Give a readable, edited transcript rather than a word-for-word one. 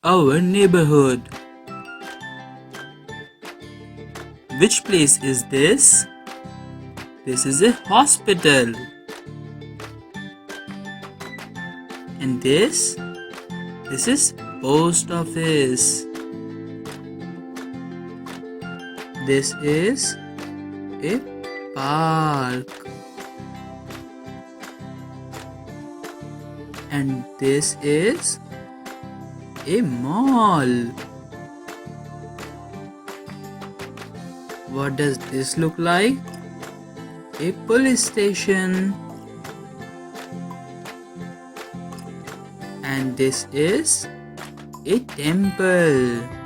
our neighborhood. Which place is this? This is a hospital. And this is post office. This is a park. And this is a mall. What does this look like? A police station. And this is a temple.